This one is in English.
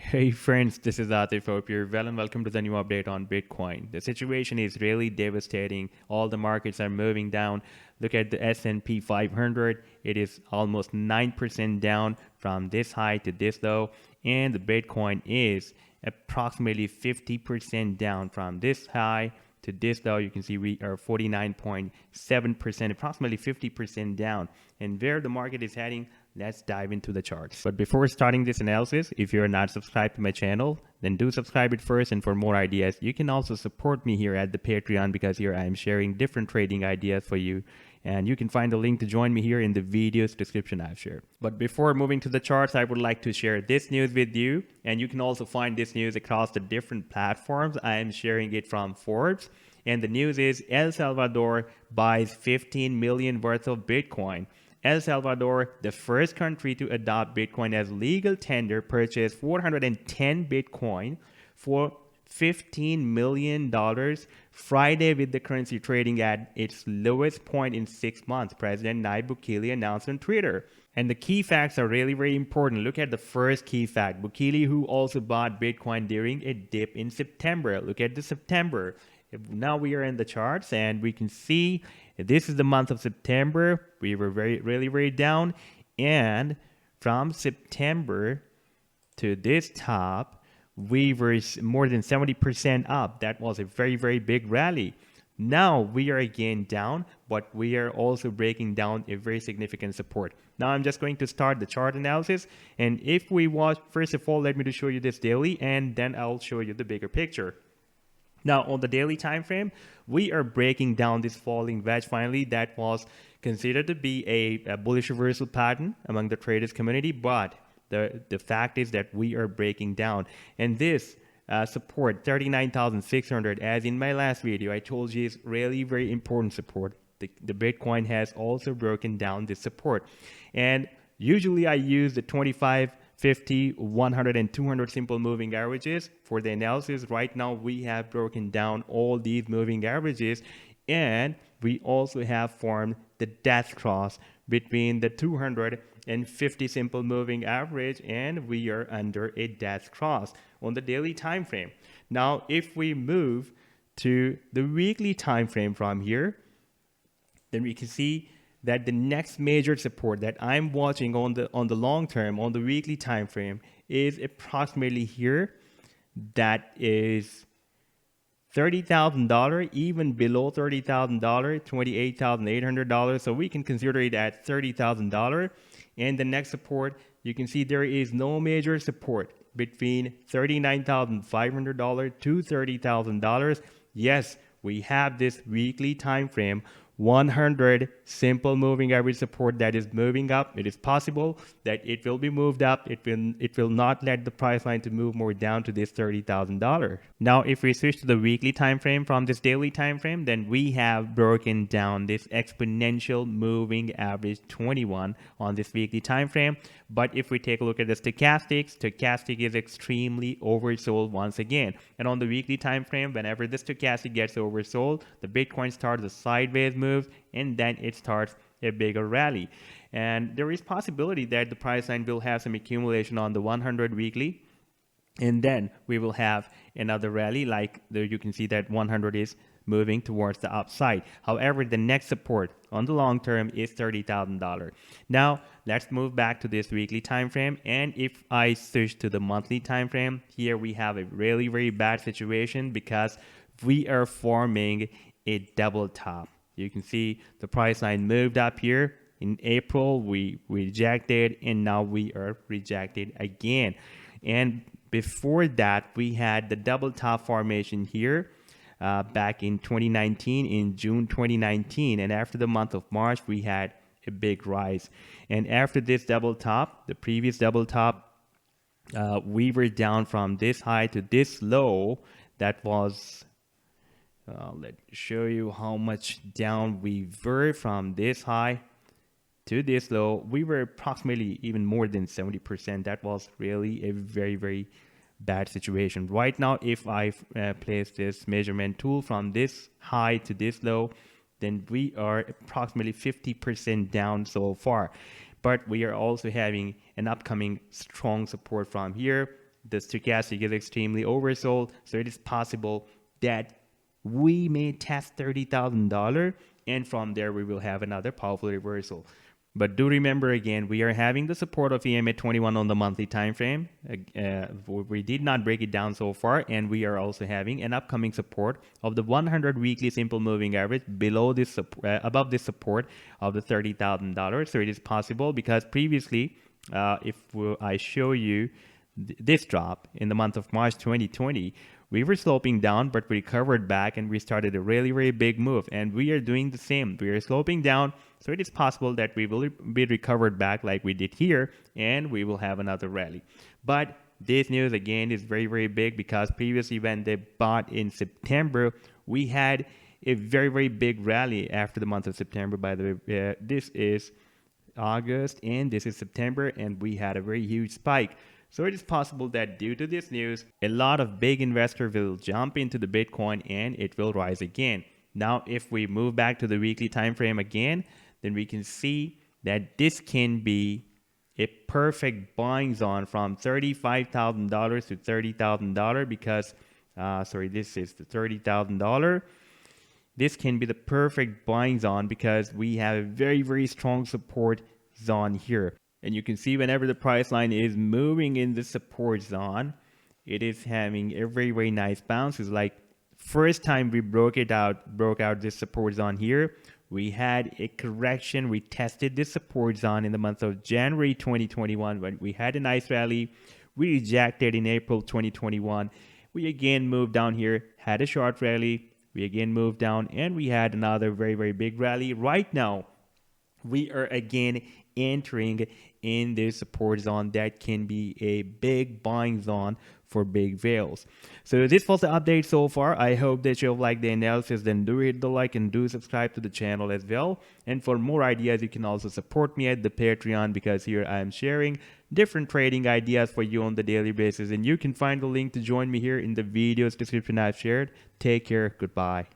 Hey friends, this is Atif. Hope you're well and welcome to the new update on Bitcoin. The situation is really devastating. All the markets are moving down. Look at the S&P 500. It is almost 9% down from this high to this low. And the Bitcoin is approximately 50% down from this high to this low. You can see we are 49.7%, approximately 50% down. And where the market is heading, let's dive into the charts. But before starting this analysis, if you're not subscribed to my channel, then do subscribe it first. And for more ideas, you can also support me here at the Patreon, because here I am sharing different trading ideas for you. And you can find the link to join me here in the video's description I've shared. But before moving to the charts, I would like to share this news with you. And you can also find this news across the different platforms. I am sharing it from Forbes. And the news is El Salvador buys 15 million worth of Bitcoin. El Salvador, the first country to adopt Bitcoin as legal tender, purchased 410 Bitcoin for $15 million Friday, with the currency trading at its lowest point in 6 months, President Nayib Bukele announced on Twitter. And the key facts are really very important. Look at the first key fact. Bukele, who also bought Bitcoin during a dip in September. Look at the September. Now we are in the charts and we can see this is the month of September. We were really down. And from September to this top, we were more than 70% up. That was a very big rally. Now we are again down, but we are also breaking down a very significant support. Now I'm just going to start the chart analysis. And if we watch, first of all, let me to show you this daily, and then I'll show you the bigger picture. Now on the daily time frame, we are breaking down this falling wedge finally. That was considered to be a bullish reversal pattern among the traders community, but the fact is that we are breaking down. And this support 39,600, as in my last video I told you, is really very important support. The Bitcoin has also broken down this support. And usually I use the 25, 50, 100, and 200 simple moving averages for the analysis. Right now we have broken down all these moving averages, and we also have formed the death cross between the 250 simple moving average, and we are under a death cross on the daily time frame. Now if we move to the weekly time frame from here, then we can see that the next major support that I'm watching on the long term, on the weekly time frame, is approximately here. That is $30,000, even below $30,000, $28,800. So we can consider it at $30,000. And the next support, you can see there is no major support between $39,500 to $30,000. Yes, we have this weekly time frame 100 simple moving average support that is moving up. It is possible that it will be moved up. It will not let the price line to move more down to this $30,000. Now if we switch to the weekly time frame from this daily time frame, then we have broken down this exponential moving average 21 on this weekly time frame. But if we take a look at the stochastic is extremely oversold once again. And on the weekly time frame, whenever the stochastic gets oversold, the Bitcoin starts a sideways move, and then it starts a bigger rally. And there is possibility that the price line will have some accumulation on the 100 weekly, and then we will have another rally. Like you can see that 100 is moving towards the upside. However, the next support on the long term is $30,000. Now let's move back to this weekly time frame, and if I switch to the monthly time frame, here we have a really very bad situation because we are forming a double top. You can see the price line moved up here. In April, we rejected, and now we are rejected again. And before that, we had the double top formation here back in 2019, in June 2019. And after the month of March, we had a big rise. And after this double top, the previous double top, we were down from this high to this low. That was... let me show you how much down we were from this high to this low. We were approximately even more than 70%. That was really a very bad situation. Right now, if I place this measurement tool from this high to this low, then we are approximately 50% down so far. But we are also having an upcoming strong support from here. the stochastic is extremely oversold, so it is possible that we may test $30,000, and from there we will have another powerful reversal. But do remember, again, we are having the support of EMA 21 on the monthly time frame. We did not break it down so far, and we are also having an upcoming support of the 100 weekly simple moving average below this above this support of the $30,000. So it is possible, because previously, if I show you this drop in the month of March 2020, we were sloping down, but we recovered back and we started a really, really big move. And we are doing the same. We are sloping down. So it is possible that we will be recovered back like we did here, and we will have another rally. But this news again is very, very big, because previously when they bought in September, we had a very, very big rally after the month of September. By the way, this is August and this is September, and we had a very huge spike. So it is possible that due to this news, a lot of big investors will jump into the Bitcoin and it will rise again. Now, if we move back to the weekly time frame again, then we can see that this can be a perfect buying zone from $35,000 to $30,000, because, this is the $30,000. This can be the perfect buying zone because we have a very, very strong support zone here. And you can see whenever the price line is moving in the support zone, it is having a very, very nice bounce. It's like first time we broke out this support zone here, we had a correction. We tested this support zone in the month of January 2021 when we had a nice rally. We rejected in April 2021. We again moved down here, had a short rally. We again moved down, and we had another very, very big rally. Right now, we are again entering in this support zone that can be a big buying zone for big whales. So this was the update so far. I hope that you'll like the analysis. Then do hit the like and do subscribe to the channel as well. And for more ideas, you can also support me at the Patreon, because here I am sharing different trading ideas for you on the daily basis. And you can find the link to join me here in the video's description I've shared. Take care. Goodbye.